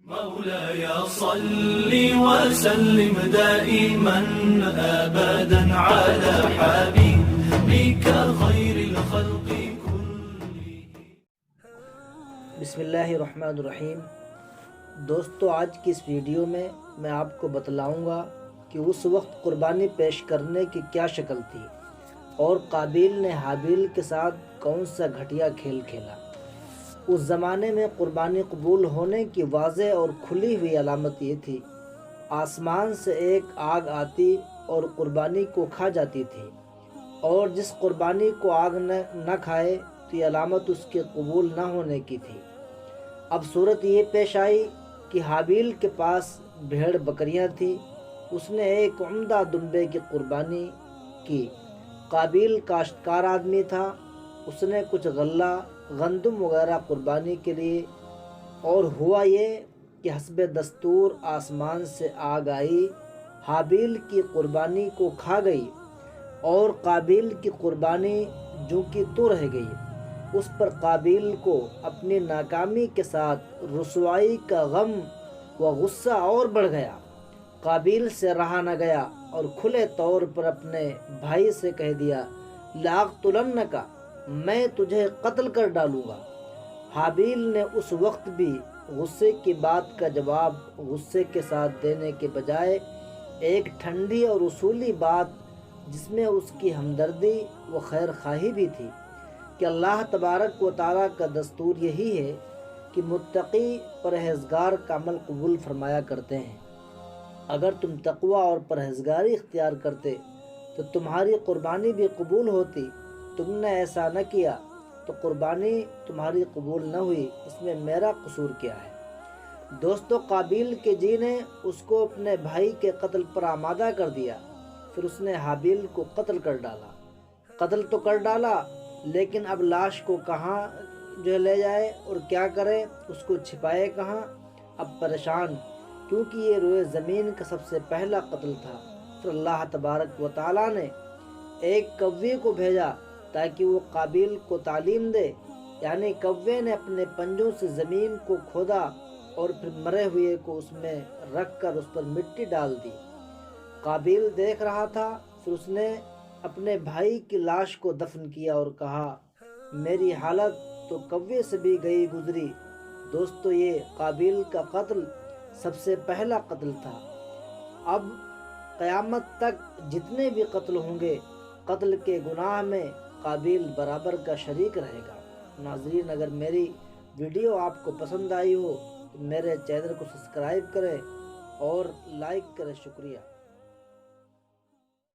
مولاي صل وسلم دائما ابدا على حبيبك خير الخلق كلهم. بسم اللہ الرحمن الرحیم. دوستو، آج کی اس ویڈیو میں آپ کو بتلاؤں گا کہ اس وقت قربانی پیش کرنے کی کیا شکل تھی اور قابیل نے حابیل کے ساتھ کون سا گھٹیا کھیل کھیلا. اس زمانے میں قربانی قبول ہونے کی واضح اور کھلی ہوئی علامت یہ تھی: آسمان سے ایک آگ آتی اور قربانی کو کھا جاتی تھی، اور جس قربانی کو آگ نہ کھائے تو یہ علامت اس کے قبول نہ ہونے کی تھی. اب صورت یہ پیش آئی کہ حابیل کے پاس بھیڑ بکریاں تھیں. اس نے ایک عمدہ دمبے کی قربانی کی. قابیل کاشتکار آدمی تھا. اس نے کچھ غلہ گندم وغیرہ قربانی کے لیے، اور ہوا یہ کہ حسب دستور آسمان سے آگ آئی، حابیل کی قربانی کو کھا گئی، اور قابیل کی قربانی جو کی تو رہ گئی. اس پر قابیل کو اپنی ناکامی کے ساتھ رسوائی کا غم و غصہ اور بڑھ گیا. قابیل سے رہا نہ گیا اور کھلے طور پر اپنے بھائی سے کہہ دیا: لَأَقْتُلَنَّكَ، میں تجھے قتل کر ڈالوں گا. حابیل نے اس وقت بھی غصے کی بات کا جواب غصے کے ساتھ دینے کے بجائے ایک ٹھنڈی اور اصولی بات، جس میں اس کی ہمدردی و خیر خواہی بھی تھی، کہ اللہ تبارک و تعالیٰ کا دستور یہی ہے کہ متقی پرہیزگار کا عمل قبول فرمایا کرتے ہیں. اگر تم تقوی اور پرہیزگاری اختیار کرتے تو تمہاری قربانی بھی قبول ہوتی. تم نے ایسا نہ کیا تو قربانی تمہاری قبول نہ ہوئی. اس میں میرا قصور کیا ہے؟ دوستو، قابیل کے جی نے اس کو اپنے بھائی کے قتل پر آمادہ کر دیا. پھر اس نے حابیل کو قتل کر ڈالا. قتل تو کر ڈالا، لیکن اب لاش کو کہاں لے جائے اور کیا کرے، اس کو چھپائے کہاں؟ اب پریشان، کیونکہ یہ روئے زمین کا سب سے پہلا قتل تھا. پھر اللہ تبارک و تعالیٰ نے ایک کوے کو بھیجا تاکہ وہ قابیل کو تعلیم دے. یعنی کوے نے اپنے پنجوں سے زمین کو کھودا اور پھر مرے ہوئے کو اس میں رکھ کر اس پر مٹی ڈال دی. قابیل دیکھ رہا تھا. پھر اس نے اپنے بھائی کی لاش کو دفن کیا اور کہا: میری حالت تو کوے سے بھی گئی گزری. دوستو، یہ قابیل کا قتل سب سے پہلا قتل تھا. اب قیامت تک جتنے بھی قتل ہوں گے، قتل کے گناہ میں قابیل برابر کا شریک رہے گا. ناظرین، اگر میری ویڈیو آپ کو پسند آئی ہو تو میرے چینل کو سبسکرائب کریں اور لائک کریں. شکریہ.